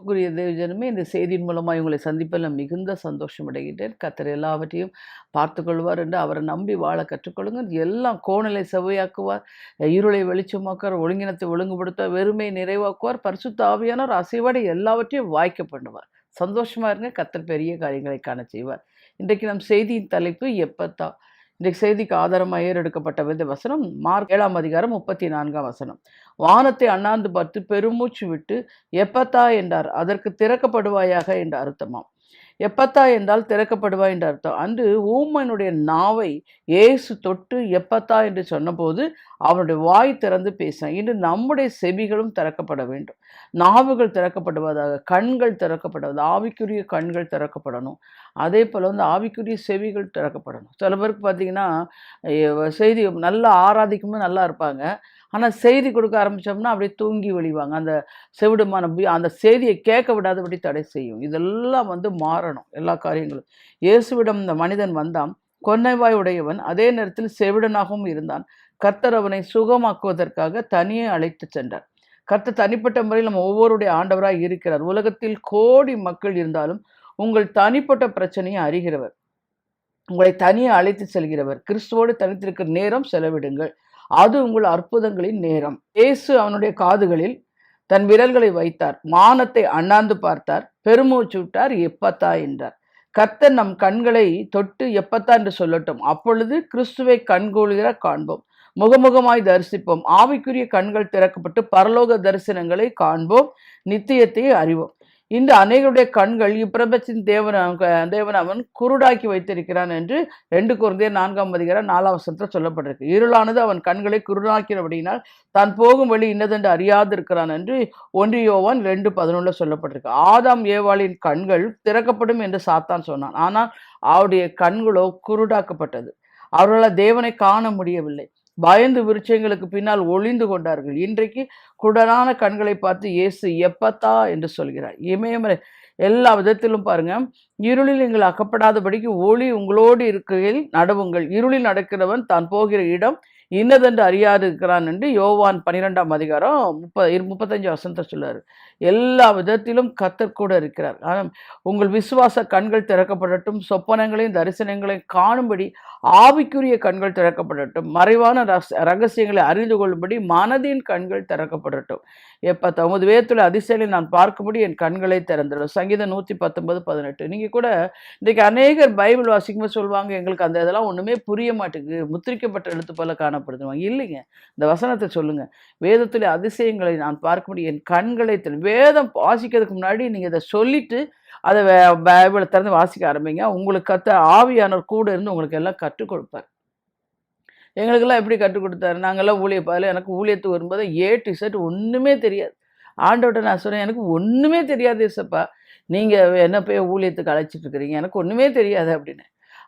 அன்புக்குரிய தேவஜனமே, இந்த செய்தியின் மூலமா உங்களை சந்திப்பதில் நான் மிகுந்த சந்தோஷம் அடைகின்றேன். கர்த்தர் எல்லாவற்றையும் பார்த்துக்கொள்வார் என்று அவரை நம்பி வாழ கற்றுக்கொள்ளுங்கள். எல்லாம் கோணலை செவ்வையாக்குவார், இருளை வெளிச்சமாக்குவார், ஒழுங்கினத்தை ஒழுங்குபடுத்துவார், வெறுமை நிறைவாக்குவார், பரிசுத்த ஆவியானவர் அசைவாடி எல்லாவற்றையும் வாய்க்க பண்ணுவார். சந்தோஷமா இருங்க. கர்த்தர் பெரிய காரியங்களை காண செய்வார். இன்றைக்கு நம் செய்தியின் தலைப்பு எப்பத்தா. இன்றைக்கு செய்திக்கு ஆதாரமாக ஏறெடுக்கப்பட்ட வேத வசனம் மார்க் 7ஆம் அதிகாரம் 34ஆம் வசனம். வானத்தை அண்ணாந்து பார்த்து பெருமூச்சு விட்டு எப்பத்தா என்றார். அதற்கு திறக்கப்படுவாயாக என்ற அர்த்தமாம். எப்பத்தா என்றால் திறக்கப்படுவாய் என்ற அர்த்தம். அன்று ஊமனுடைய நாவை இயேசு தொட்டு எப்பத்தா என்று சொன்னபோது அவனுடைய வாய் திறந்து பேசினான். இன்று நம்முடைய செவிகளும் திறக்கப்பட வேண்டும். நாவுகள் திறக்கப்படுவதாக, கண்கள் திறக்கப்படுவது, ஆவிக்குரிய கண்கள் திறக்கப்படணும். அதே போல் ஆவிக்குரிய செவிகள் திறக்கப்படணும். சில பேருக்கு பார்த்தீங்கன்னா செய்தி நல்லா ஆராதிக்கும்போது நல்லா இருப்பாங்க. ஆனால் செய்தி கொடுக்க ஆரம்பித்தோம்னா அப்படியே தூங்கி வழிவாங்க. அந்த செவிடுமான அந்த செய்தியை கேட்க விடாதபடி தடை செய்யும். இதெல்லாம் மாறணும். எல்லா காரியங்களும் இயேசுவிடம் இந்த மனிதன் வந்தான். கொன்னைவாய் உடையவன், அதே நேரத்தில் செவிடனாகவும் இருந்தான். கர்த்தர் அவனை சுகமாக்குவதற்காக தனியே அழைத்து சென்றார். கர்த்தர் தனிப்பட்ட முறையில் நம்ம ஒவ்வொருடைய ஆண்டவராக இருக்கிறார். உலகத்தில் கோடி மக்கள் இருந்தாலும் உங்கள் தனிப்பட்ட பிரச்சனையை அறிகிறவர், உங்களை தனியே அழைத்து செல்கிறவர். கிறிஸ்துவோடு தனித்திருக்கிற நேரம் செலவிடுங்கள். அது உங்கள் அற்புதங்களின் நேரம். இயேசு அவனுடைய காதுகளில் தன் விரல்களை வைத்தார், வானத்தை அண்ணாந்து பார்த்தார், பெருமூச்சு விட்டார், எப்பத்தா என்றார். கர்த்தர் நம் கண்களை தொட்டு எப்பத்தா என்று சொல்லட்டும். அப்பொழுது கிறிஸ்துவை கண்கொள்கிற காண்போம், முகமுகமாய் தரிசிப்போம். ஆவிக்குரிய கண்கள் திறக்கப்பட்டு பரலோக தரிசனங்களை காண்போம், நித்தியத்தை அறிவோம். இந்த அநேகருடைய கண்கள் இப்பிரபத்தின் தேவன் அவன் குருடாக்கி வைத்திருக்கிறான் என்று 2 கொரிந்தியர் 4ஆம் அதிகாரம் 4ஆம் வசனத்தில் சொல்லப்பட்டிருக்கு. இருளானது அவன் கண்களை குருடாக்கிறபடியினால் தான் போகும் வழி இன்னதென்று அறியாது இருக்கிறான் என்று 1 யோவான் 2:11 சொல்லப்பட்டிருக்கு. ஆதாம் ஏவாளின் கண்கள் திறக்கப்படும் என்று சாத்தான் சொன்னான். ஆனால் அவருடைய கண்களோ குருடாக்கப்பட்டது. அவர்களால் தேவனை காண முடியவில்லை. பயந்து விருட்சங்களுக்கு பின்னால் ஒளிந்து கொண்டார்கள். இன்றைக்கு குடனான கண்களை பார்த்து இயேசு எப்பத்தா என்று சொல்கிறார். இமயமலை எல்லா விதத்திலும் பாருங்க, இருளில் நீங்கள் அகப்படாதபடிக்கு ஒளி உங்களோடு இருக்கையில் நடவுங்கள். இருளில் நடக்கிறவன் தான் போகிற இடம் இன்னதென்று அறியாது இருக்கிறான் என்று யோவான் 12ஆம் அதிகாரம் 35 வசனத்தை சொல்றாரு. எல்லா விதத்திலும் கர்த்தர் கூட இருக்கிறார். ஆனால் உங்கள் விசுவாச கண்கள் திறக்கப்படட்டும், சொப்பனங்களையும் தரிசனங்களையும் காணும்படி ஆவிக்குரிய கண்கள் திறக்கப்படட்டும், மறைவான ரகசியங்களை அறிந்து கொள்ளும்படி மனதின் கண்கள் திறக்கப்படட்டும். எப்போ உமது வேதத்தில் அதிசயங்களை நான் பார்க்கும்படி என் கண்களை திறந்துடும். சங்கீதம் 119:18. நீங்கள் கூட இன்றைக்கு அநேகர் பைபிள் வாசிக்கும்போது சொல்லுவாங்க, எங்களுக்கு அந்த இதெல்லாம் ஒன்றுமே புரிய மாட்டேங்குது, முத்திரிக்கப்பட்ட எழுத்து போல காணப்படுத்துவாங்க. இல்லைங்க, இந்த வசனத்தை சொல்லுங்க. வேதத்தில் அதிசயங்களை நான் பார்க்கும்படி என் கண்களை வேதம் வாசிக்கிறதுக்கு முன்னாடி நீங்கள் இதை சொல்லிட்டு அதை பைபிளை திறந்து வாசிக்க ஆரம்பிங்க. உங்களுக்கு ஆவியானவர் கூட இருந்து உங்களுக்கு எல்லாம் கற்றுக் கொடுப்பார். எங்களுக்கெல்லாம் எப்படி கற்றுக் கொடுத்தாரு? நாங்கள்லாம் ஊழியப்பாதில் எனக்கு ஊழியத்துக்கு வரும்போது டு Z ஒன்றுமே தெரியாது. ஆண்டவர்கிட்ட நான் சொன்னேன், எனக்கு ஒன்றுமே தெரியாது ஏசப்பா, நீங்கள் என்ன போய் ஊழியத்துக்கு அழைச்சிட்டு இருக்கிறீங்க, எனக்கு ஒன்றுமே தெரியாது அப்படின்னு.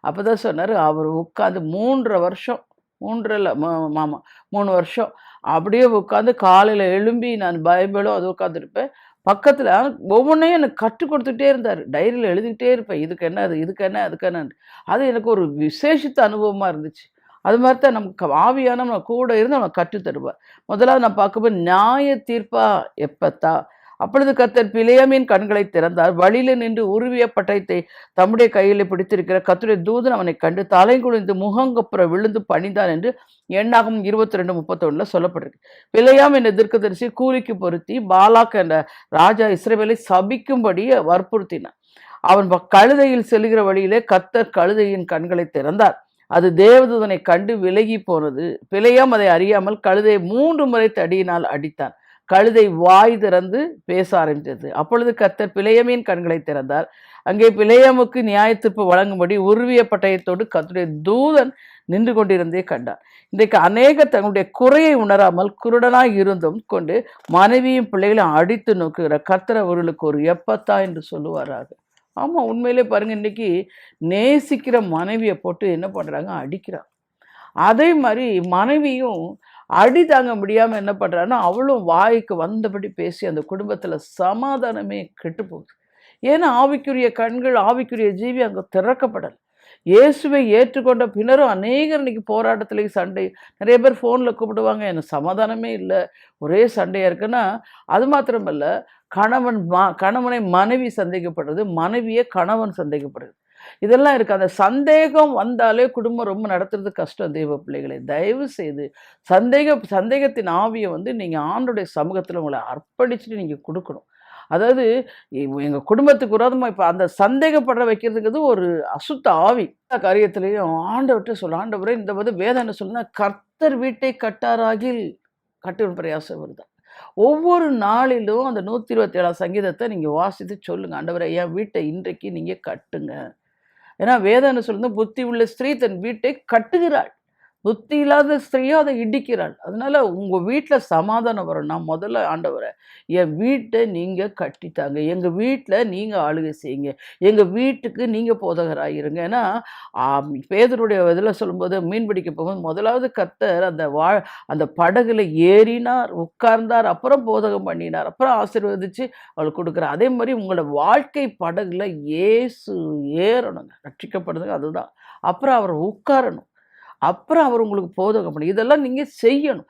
அப்போ தான் சொன்னார், அவர் உட்காந்து 3 வருஷம் 3 வருஷம் அப்படியே உட்காந்து காலையில் எழும்பி நான் பைபிளும் அது உட்காந்துருப்பேன். பக்கத்தில் ஒவ்வொன்றையும் எனக்கு கற்றுக் கொடுத்துட்டே இருந்தார். டைரியில் எழுதிக்கிட்டே இருப்பேன், இதுக்கு என்ன, இதுக்கு என்ன, அதுக்கு என்னன்னு. அது எனக்கு ஒரு விசேஷித்த அனுபவமாக இருந்துச்சு. அது மாதிரி தான் நமக்கு ஆவியான நம்ம கூட இருந்து நம்ம கற்றுத்தருவார். முதலாவது நான் பார்க்கும்போது நியாய தீர்ப்பா எப்பத்தா. அப்பொழுது கர்த்தர் பிலேயாமின் கண்களை திறந்தார். வழியில் நின்று உருவிய பட்டயத்தை தம்முடைய கையில் பிடித்திருக்கிற கர்த்தருடைய தூதன் அவனை கண்டு தலை குனிந்து முகங்கப்புற விழுந்து பணிந்தான் என்று எண்ணாகமம் 22:31 சொல்லப்பட்டிருக்கு. பிலேயாம் என்ற தீர்க்கதரிசி கூலிக்கு பொருத்தி பாலாக் என்ற ராஜா இஸ்ரவேலை சபிக்கும்படி வற்புறுத்தினான். அவன் கழுதையில் செல்கிற வழியிலே கர்த்தர் கழுதையின் கண்களை திறந்தார். அது தேவதூதனை கண்டு விலகி போனது. பிலேயாம் அதை அறியாமல் கழுதையை 3 முறை தடியினால் அடித்தான். கழுதை வாய் திறந்து பேச ஆரம்பித்தது. அப்பொழுது கர்த்தர் பிலேயாமின் கண்களை திறந்தார். அங்கே பிலேயாமுக்கு நியாயத்தீர்ப்பு வழங்கும்படி உருவிய பட்டயத்தோடு கர்த்தருடைய தூதன் நின்று கொண்டிருந்தே கண்டார். இன்றைக்கு அநேகர் தங்களுடைய குறையை உணராமல் குருடனாய் இருந்தும் கொண்டு மனைவியும் பிள்ளைகளையும் அடித்து நோக்குகிற கர்த்தர் அவர்களுக்கு ஒரு எப்பத்தா என்று சொல்லுவாராக. ஆமாம், உண்மையிலே பாருங்கள், இன்றைக்கி நேசிக்கிற மனைவியை போட்டு என்ன பண்ணுறாங்க, அடிக்கிறாங்க. அதே மாதிரி மனைவியும் அடி தாங்க முடியாமல் என்ன பண்ணுறான்னா அவளும் வாய்க்கு வந்தபடி பேசி அந்த குடும்பத்தில் சமாதானமே கெட்டு போகுது. ஏன்னா ஆவிக்குரிய கண்கள், ஆவிக்குரிய ஜீவி அங்கே திறக்கப்படலை. இயேசுவை ஏற்றுக்கொண்ட பின்னரும் அநேகர் இன்னைக்கு போராட்டத்திலேயும் சண்டை. நிறைய பேர் ஃபோனில் கூப்பிடுவாங்க, எனக்கு சமாதானமே இல்லை, ஒரே சண்டையாக இருக்குன்னா, அது மாத்திரமல்ல, கணவனை மனைவி சந்தேகப்படுறது, மனைவியை கணவன் சந்தேகப்படுறது, இதெல்லாம் இருக்குது. அந்த சந்தேகம் வந்தாலே குடும்பம் ரொம்ப நடத்துறது கஷ்டம். தெய்வ பிள்ளைகளை தயவு செய்து சந்தேகத்தின் ஆவியை வந்து நீங்கள் ஆண்டுடைய சமூகத்தில் உங்களை அர்ப்பணிச்சுட்டு நீங்கள் கொடுக்கணும். அதாவது எங்கள் குடும்பத்துக்கு விரோதமாக இப்போ அந்த சந்தேகப்பட வைக்கிறதுங்கிறது ஒரு அசுத்த ஆவி. எல்லா காரியத்திலையும் ஆண்டவர்கிட்ட சொல்ல, ஆண்டவரே இந்த வந்து வேதம் என்ன சொல்லுன்னா, கர்த்தர் வீட்டை கட்டாராகில் கட்டுவன் பிரயாசம் வருதான். ஒவ்வொரு நாளிலும் அந்த 127 சங்கீதத்தை நீங்கள் வாசித்து சொல்லுங்கள், ஆண்டவரே என் வீட்டை இன்றைக்கு நீங்கள் கட்டுங்க. ஏன்னா வேதம் என்ன சொல்லுது, புத்தி உள்ள ஸ்திரீ தன் வீட்டை கட்டுகிறாள், புத்தி இல்லாத ஸ்திரீயோ அதை இடிக்கிறாள். அதனால உங்கள் வீட்டில் சமாதானம் வரணும்னா முதல்ல ஆண்டவரை என் வீட்டை நீங்கள் கட்டித்தாங்க, எங்கள் வீட்டில் நீங்கள் ஆளுகை செய்யுங்க, எங்கள் வீட்டுக்கு நீங்கள் போதகராயிருங்க. ஏன்னா பேதருடைய இதில் சொல்லும்போது மீன் பிடிக்க போகும்போது முதலாவது கர்த்தர் அந்த படகுல ஏறினார், உட்கார்ந்தார், அப்புறம் போதகம் பண்ணினார், அப்புறம் ஆசீர்வதிச்சு அவளுக்கு கொடுக்குறார். அதே மாதிரி உங்களோட வாழ்க்கை படகுல இயேசு ஏறணுங்க, ரட்சிக்கப்படுதுங்க அதுதான். அப்புறம் அவர் உட்காரணும், அப்புறம் அவர் உங்களுக்கு போதகம் பண்ணி இதெல்லாம் நீங்கள் செய்யணும்.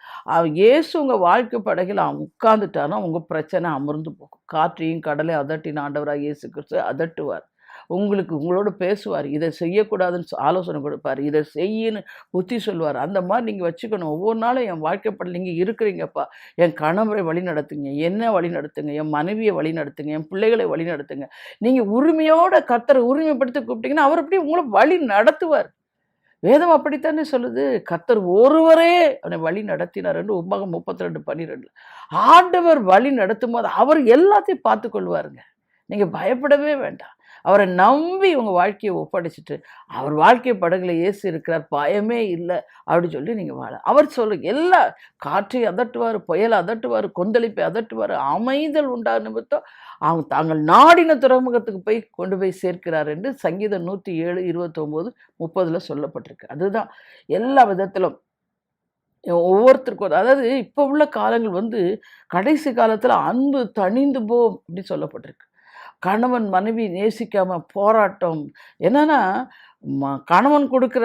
இயேசு உங்கள் வாழ்க்கை படகில் உட்கார்ந்துட்டாருன்னா உங்கள் பிரச்சனை அமர்ந்து போகும். காற்றையும் கடலை அதட்டின ஆண்டவராக இயேசு கிறிஸ்து அதட்டுவார், உங்களோட பேசுவார், இதை செய்யக்கூடாதுன்னு ஆலோசனை கொடுப்பார், இதை செய்யின்னு புத்தி சொல்லுவார். அந்த மாதிரி நீங்கள் வச்சுக்கணும். ஒவ்வொரு நாளும் என் வாழ்க்கைப்படல் நீங்கள் இருக்கிறீங்கப்பா, என் கணவரை வழி நடத்துங்க, என்ன வழி நடத்துங்க, என் மனைவியை வழி நடத்துங்க, என் பிள்ளைகளை வழி நடத்துங்க. நீங்கள் உரிமையோட கர்த்தரை உரிமைப்படுத்தி கூப்பிட்டீங்கன்னா அவர் அப்படி உங்களை வழி நடத்துவார். வேதம் அப்படித்தானே சொல்லுது, கர்த்தர் ஒருவரே அவனை வழி நடத்தினார் என்று உபாகம் 32:12. ஆண்டவர் வழி நடத்தும் போது அவர் எல்லாத்தையும் பார்த்து கொள்வாருங்க. நீங்கள் பயப்படவே வேண்டாம். அவரை நம்பி உங்கள் வாழ்க்கையை ஒப்படைச்சிட்டு, அவர் வாழ்க்கை படகுல இயேசு இருக்கிறார், பயமே இல்லை அப்படின்னு சொல்லி நீங்கள் வாழ. அவர் சொல்லுங்க, எல்லா காற்றை அதட்டுவார், புயலை அதட்டுவார், கொந்தளிப்பை அதட்டுவார், அமைதல் உண்டான நிமித்தம் அவங்க தாங்கள் நாடின துறைமுகத்துக்கு போய் கொண்டு போய் சேர்க்கிறார் என்று சங்கீதம் 107:29-30 சொல்லப்பட்டிருக்கு. அதுதான் எல்லா விதத்திலும் ஒவ்வொருத்தருக்கும். அதாவது இப்போ உள்ள காலங்கள் வந்து கடைசி காலத்தில் அன்பு தணிந்து போம் அப்படி சொல்லப்பட்டிருக்கு. கணவன் மனைவி நேசிக்காம போராட்டம். என்னன்னா கணவன் கொடுக்குற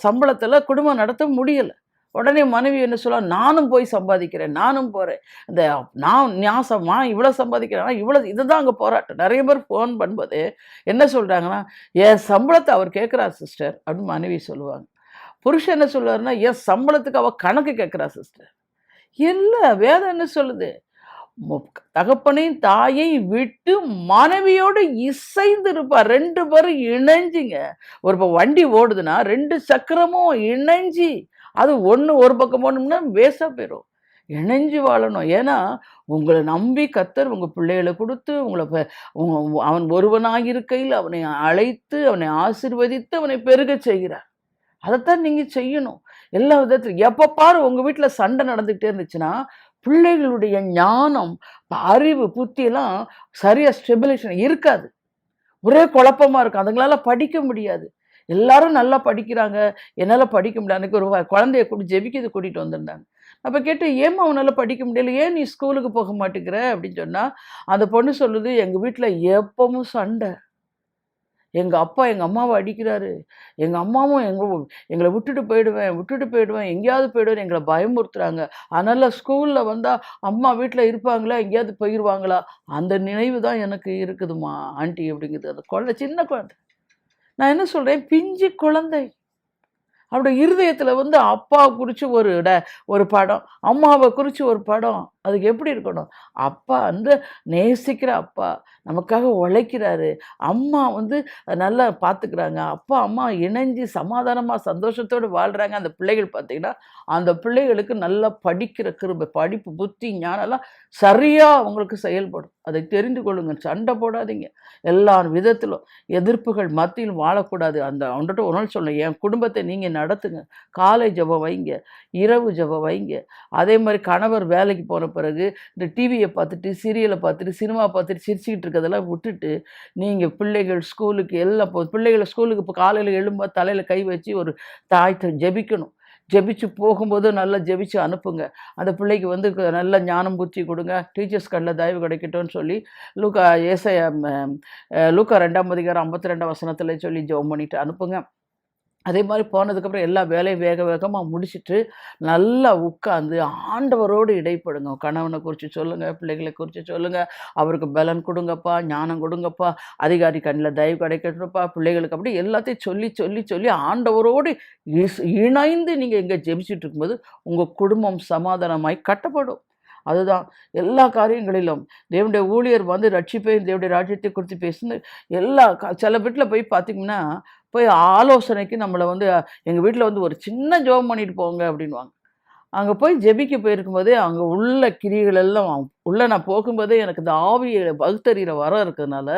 சம்பளத்தில் குடும்பம் நடத்த முடியலை. உடனே மனைவி என்ன சொல்ல, நானும் போய் சம்பாதிக்கிறேன், நானும் போகிறேன், இந்த நான் இவ்வளோ சம்பாதிக்கிறேன், இவ்வளோ. இதுதான் அங்கே போராட்டம். நிறைய பேர் ஃபோன் பண்ணும்போது என்ன சொல்கிறாங்கன்னா, என் சம்பளத்தை அவர் கேட்குறார் சிஸ்டர் அப்படின்னு மனைவி சொல்லுவாங்க. புருஷன் என்ன சொல்லுவாருன்னா, என் சம்பளத்துக்கு அவள் கணக்கு கேட்குறா சிஸ்டர். இல்லை, வேதம் என்ன சொல்லுது, தகப்பனையும் தாயை விட்டு மனைவியோடு இசைந்து இருப்பார். 2 பேரும் இணைஞ்சிங்க. இப்போ வண்டி ஓடுதுன்னா 2 சக்கரமும் இணைஞ்சி, அது ஒரு பக்கம் போனோம்னா வேஸ்டாக போயிடும். இணைஞ்சு வாழணும். ஏன்னா உங்களை நம்பி கர்த்தர் உங்கள் பிள்ளைகளை கொடுத்து அவன் ஒருவனாக இருக்கையில் அவனை அழைத்து அவனை ஆசீர்வதித்து அவனை பெருக செய்கிறார். அதைத்தான் நீங்கள் செய்யணும். எல்லா விதத்திலும் எப்போ பாரு உங்கள் வீட்டில் சண்டை நடந்துக்கிட்டே இருந்துச்சுன்னா பிள்ளைகளுடைய ஞானம், அறிவு, புத்தியெல்லாம் சரியாக ஸ்டெபிலேஷன் இருக்காது. ஒரே குழப்பமாக இருக்கும், அதுங்களால படிக்க முடியாது. எல்லாரும் நல்லா படிக்கிறாங்க, என்னால் படிக்க முடியல. அன்றைக்கி ஒரு குழந்தைய கூட்டிகிட்டு வந்திருந்தாங்க. அப்போ கேட்டு, ஏம்மா அவனால் படிக்க முடியல, ஏன் நீ ஸ்கூலுக்கு போக மாட்டேங்கிற அப்படின்னு சொன்னால், அந்த பொண்ணு சொல்லுது, எங்கள் வீட்டில் எப்பவும் சண்டை, எங்கள் அப்பா எங்கள் அம்மாவை அடிக்கிறாரு, எங்கள் அம்மாவும் எங்களை விட்டுட்டு போயிடுவேன், எங்கேயாவது போயிடுவேன், எங்களை பயமுறுத்துறாங்க. அதனால் ஸ்கூலில் வந்தால் அம்மா வீட்டில் இருப்பாங்களா, எங்கேயாவது போயிடுவாங்களா, அந்த நினைவு தான் எனக்கு இருக்குதுமா ஆண்டி அப்படிங்குது. அந்த குழந்தை, சின்ன குழந்தை. நான் என்ன சொல்கிறேன், பிஞ்சு குழந்தை. அவருடைய இருதயத்தில் வந்து அப்பாவை குறித்து ஒரு படம், அம்மாவை குறித்து ஒரு படம். அதுக்கு எப்படி இருக்கணும், அப்பா வந்து நேசிக்கிற அப்பா, நமக்காக உழைக்கிறாரு, அம்மா வந்து நல்லா பார்த்துக்கிறாங்க, அப்பா அம்மா இணைஞ்சு சமாதானமாக சந்தோஷத்தோடு வாழ்கிறாங்க. அந்த பிள்ளைகள் பார்த்திங்கன்னா அந்த பிள்ளைகளுக்கு நல்லா படிக்கிற கிருபை, படிப்பு, புத்தி, ஞானம்லாம் சரியாக அவங்களுக்கு செயல்படும். அதை தெரிந்து கொள்ளுங்க. சண்டை போடாதீங்க. எல்லா விதத்திலும் எதிர்ப்புகள் மத்தியிலும் வாழக்கூடாது. அவன்கிட்ட ஒரு நாள் சொல்ல, என் குடும்பத்தை நீங்கள் நடத்துங்க, காலை ஜெபம் வைங்க, இரவு ஜெபம் வைங்க. அதே மாதிரி கணவர் வேலைக்கு போன பிறகு இந்த டிவியை பார்த்துட்டு, சீரியலை பார்த்துட்டு, சினிமா பார்த்துட்டு சிரிச்சுக்கிட்டு இருக்கிறதெல்லாம் விட்டுட்டு, நீங்கள் பிள்ளைகள் ஸ்கூலுக்கு எல்லாம் பிள்ளைகளை ஸ்கூலுக்கு இப்போ காலையில் எழும்ப தலையில் கை வச்சு ஒரு தாய்த்தை ஜெபிக்கணும். ஜெபிச்சு போகும்போது நல்லா ஜெபிச்சு அனுப்புங்க. அந்த பிள்ளைக்கு வந்து நல்ல ஞானம் புத்தி கொடுங்க, டீச்சர்ஸ் கண்ணில் தயவு கிடைக்கட்டும்னு சொல்லி லூக்கா 2:52 சொல்லி ஜெபம் பண்ணிட்டு அனுப்புங்க. அதே மாதிரி போனதுக்கப்புறம் எல்லா வேலையும் வேக வேகமாக முடிச்சுட்டு நல்லா உட்காந்து ஆண்டவரோடு இடைப்படுங்க. கணவனை குறித்து சொல்லுங்கள், பிள்ளைகளை குறித்து சொல்லுங்கள், அவருக்கு பலன் கொடுங்கப்பா, ஞானம் கொடுங்கப்பா, அதிகாரி கண்ணில் தயவு கிடைக்கட்டும்ப்பா, பிள்ளைகளுக்கு அப்படி எல்லாத்தையும் சொல்லி சொல்லி சொல்லி ஆண்டவரோடு இணைந்து நீங்கள் இங்கே ஜெபிச்சுட்டு இருக்கும்போது உங்கள் குடும்பம் சமாதானமாய் கட்டப்படும். அதுதான் எல்லா காரியங்களிலும் தேவனுடைய ஊழியர் வந்து ரட்சிப்பையும் தேவனுடைய ராஜ்யத்தை குறித்து பேசுன்னு எல்லா சில வீட்டில் போய் பார்த்திங்கன்னா போய் ஆலோசனைக்கு நம்மளை வந்து எங்கள் வீட்டில் வந்து ஒரு சின்ன ஜெபம் பண்ணிட்டு போங்க அப்படின்வாங்க. அங்கே போய் ஜெபிக்க போயிருக்கும்போதே அங்கே உள்ள கிரிகள் எல்லாம் உள்ளே நான் போகும்போதே எனக்கு இந்த ஆவியை பகுத்தறிகிற வரம் இருக்கிறதுனால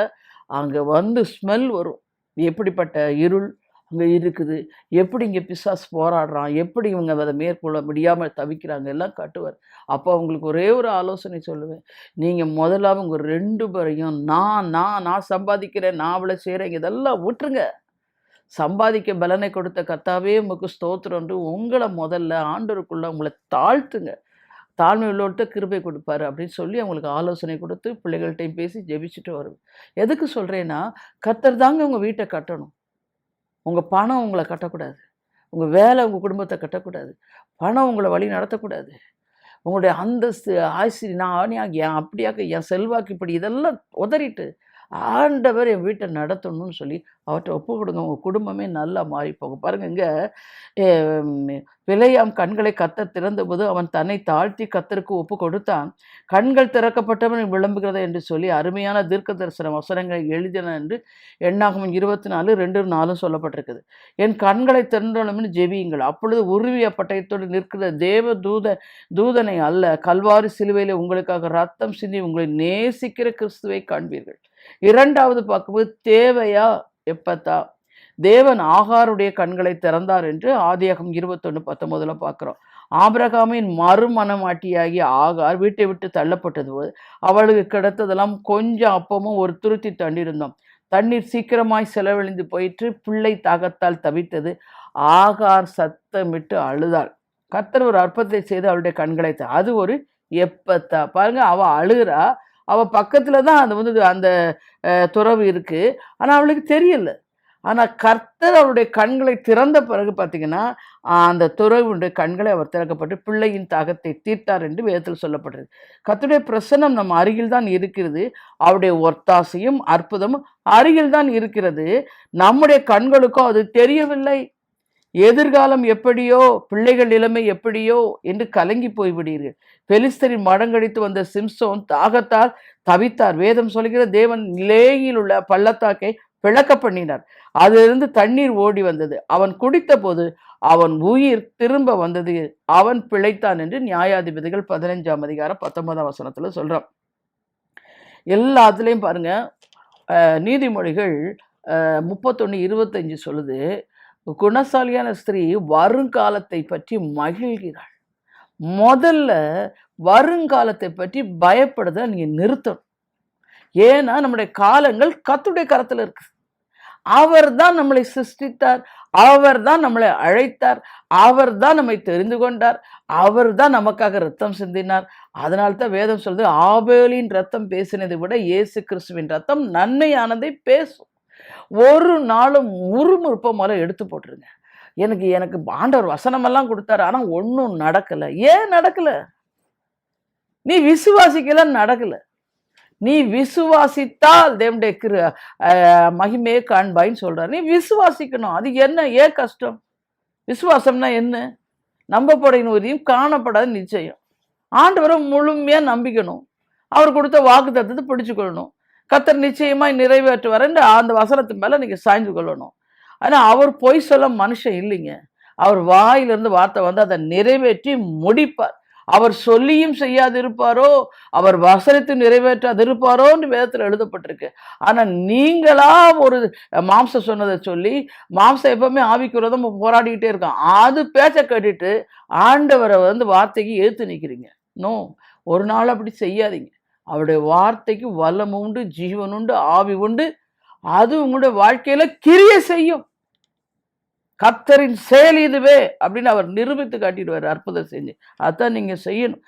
அங்கே வந்து ஸ்மெல் வரும். எப்படிப்பட்ட இருள் அங்கே இருக்குது, எப்படி இங்கே பிசாசு போராடுறான், எப்படி இவங்க அதை மேற்கொள்ள முடியாமல் தவிக்கிறாங்க எல்லாம் காட்டுவார். அப்போ அவங்களுக்கு ஒரே ஒரு ஆலோசனை சொல்லுவேன், நீங்கள் முதலாவது உங்கள் 2 பேரையும் நான் நான் நான் சம்பாதிக்கிறேன், நான் அவளை செய்கிறேன், இதெல்லாம் விட்டுருங்க. சம்பாதிக்க பலனை கொடுத்த கர்த்தாவே உமக்கு ஸ்தோத்திரம்னு உங்களை முதல்ல ஆண்டவருக்குள்ள உங்களை தாழ்த்துங்க. தாழ்மை உள்ளோர்கிட்ட கிருபை கொடுப்பாரு அப்படின்னு சொல்லி அவங்களுக்கு ஆலோசனை கொடுத்து பிள்ளைகள்கிட்டையும் பேசி ஜெபிச்சுட்டு வருவேன். எதுக்கு சொல்கிறேன்னா, கர்த்தர் தாங்க உங்கள் வீட்டை கட்டணும். உங்கள் பணம் உங்களை கட்டக்கூடாது, உங்கள் வேலை உங்கள் குடும்பத்தை கட்டக்கூடாது, பணம் உங்களை வழி நடத்தக்கூடாது, உங்களுடைய அந்தஸ்து ஆசி நான் என் அப்படியாக்க என் செல்வாக்கு இப்படி இதெல்லாம் உதறிட்டு ஆண்டவர் என் வீட்டை நடத்தணும்னு சொல்லி அவர்கிட்ட ஒப்பு கொடுங்க. உங்கள் குடும்பமே நல்லா மாறிப்போங்க. பாருங்கள், இங்கே பிலேயாம் கண்களை கர்த்தர் திறந்தபோது அவன் தன்னை தாழ்த்தி கர்த்தருக்கு ஒப்பு கொடுத்தான். கண்கள் திறக்கப்பட்டவன் விளம்புகிறதா என்று சொல்லி அருமையான தீர்க்க தரிசன வசனங்களை எழுதின என்று எண்ணாகமம் 24:2-4 சொல்லப்பட்டிருக்குது. என் கண்களை திறந்தோம்னு ஜெபியுங்கள், அப்பொழுது உருவிய பட்டயத்தோடு நிற்கிற தேவ தூதனை அல்ல, கல்வாரி சிலுவையில் உங்களுக்காக ரத்தம் சிந்தி உங்களை நேசிக்கிற கிறிஸ்துவை காண்பீர்கள். 2வது பார்க்கும்போது தேவையா எப்பத்தா தேவன் ஆகாருடைய கண்களை திறந்தார் என்று ஆதியாகமம் 21:19 பார்க்குறோம். ஆபிரகாமின் மறுமணமாட்டியாகிய ஆகார் வீட்டை விட்டு தள்ளப்பட்டது போது அவளுக்கு கிடைத்ததெல்லாம் கொஞ்சம் அப்பமும் ஒரு துருத்தி தண்ணீர்ந்தோம். தண்ணீர் சீக்கிரமாய் செலவழிந்து போயிற்று, பிள்ளை தாகத்தால் தவித்தது, ஆகார் சத்தமிட்டு அழுதாள். கர்த்தர் ஒரு அற்பத்தை செய்து அவளுடைய கண்களை அது ஒரு எப்பத்தா. பாருங்க, அவள் அழுகிறா, அவள் பக்கத்தில் தான் அது வந்து அந்த துறவு இருக்குது, ஆனால் அவளுக்கு தெரியல. ஆனால் கர்த்தர் அவருடைய கண்களை திறந்த பிறகு பார்த்திங்கன்னா அந்த துறவுடைய கண்களை அவர் திறக்கப்பட்டு பிள்ளையின் தாகத்தை தீர்த்தார் என்று வேதத்தில் சொல்லப்படுறது. கர்த்தருடைய பிரசன்னம் நம் அருகில் தான் இருக்கிறது, அவருடைய ஒத்தாசையும் அற்புதமும் அருகில் தான் இருக்கிறது. நம்முடைய கண்களுக்கோ அது தெரியவில்லை. எதிர்காலம் எப்படியோ, பிள்ளைகள் நிலைமை எப்படியோ என்று கலங்கி போய்விடுகிறீர்கள். பெலிஸ்தரின் மடங்கடித்து வந்த சிம்சோன் தாகத்தால் தவித்தார். வேதம் சொல்கிற தேவன் லேயில் உள்ள பள்ளத்தாக்கை பிளக்க பண்ணினார், அதிலிருந்து தண்ணீர் ஓடி வந்தது, அவன் குடித்த போது அவன் உயிர் திரும்ப வந்தது, அவன் பிழைத்தான் என்று நியாயாதிபதிகள் 15:19 சொல்றான். எல்லாத்துலேயும் பாருங்க, நீதிமொழிகள் 31:25 சொல்லுது, குணசாலியான ஸ்திரீ வருங்காலத்தை பற்றி மகிழ்கிறாள். முதல்ல வருங்காலத்தை பற்றி பயப்படுறத நீங்கள் நிறுத்தணும். ஏன்னா நம்முடைய காலங்கள் கர்த்தருடைய கரத்தில் இருக்கு. அவர் தான் நம்மளை சிருஷ்டித்தார், அவர் தான் நம்மளை அழைத்தார், அவர் தான் நம்மை தெரிந்து கொண்டார், அவர் தான் நமக்காக ரத்தம் சிந்தினார். அதனால்தான் வேதம் சொல்லுது, ஆபேலின் ரத்தம் பேசினதை விட இயேசு கிறிஸ்துவின் ரத்தம் நன்மையானதை பேசும். ஒரு நாளும் முறுமுறுப்பை எடுத்து போட்டுருங்க. எனக்கு ஆண்டவர் வசனமெல்லாம் கொடுத்தாரு, ஆனால் ஒன்றும் நடக்கலை. ஏன் நடக்கலை? நீ விசுவாசிக்கல, நடக்கலை. நீ விசுவாசித்தால் தேவனுடைய மகிமையை காண்பாயின்னு சொல்றார். நீ விசுவாசிக்கணும். அது என்ன? ஏன் கஷ்டம்? விசுவாசம்னா என்ன? நம்பப்படின் உறுதியும் காணப்படாத நிச்சயம். ஆண்டவரை முழுமையாக நம்பிக்கணும், அவர் கொடுத்த வாக்கு தத்தத்தை பிடிச்சுக்கொள்ளணும், கர்த்தர் நிச்சயமாய் நிறைவேற்றுவார் என்று அந்த வசனத்து மேலே நீங்கள் சாய்ந்து கொள்ளணும். ஆனால் அவர் பொய் சொல்ல மனுஷன் இல்லைங்க. அவர் வாயிலிருந்து வார்த்தை வந்து அதை நிறைவேற்றி முடிப்பார். அவர் சொல்லியும் செய்யாதிருப்பாரோ, அவர் வசனத்தை நிறைவேற்றாதிருப்பாரோன்னு வேதத்தில் எழுதப்பட்டிருக்கு. ஆனால் நீங்களா ஒரு மாம்சம் சொன்னதை சொல்லி, மாம்சம் எப்பவுமே ஆவிக்குறதும் போராடிக்கிட்டே இருக்கான், அது பேச்ச கேட்டுட்டு ஆண்டவரை வந்து வார்த்தைக்கு ஏற்று நிற்கிறீங்க. நோ, ஒரு நாள் அப்படி செய்யாதீங்க. அவருடைய வார்த்தைக்கு வல்லம் உண்டு, ஜீவன் உண்டு, ஆவி உண்டு. அது உங்களுடைய வாழ்க்கையில கிரியை செய்யும். கர்த்தரின் செயல் இதுவே அப்படின்னு அவர் நிரூபித்து காட்டிடுவார், அற்புதம் செஞ்சு. அதான் நீங்க செய்யணும்.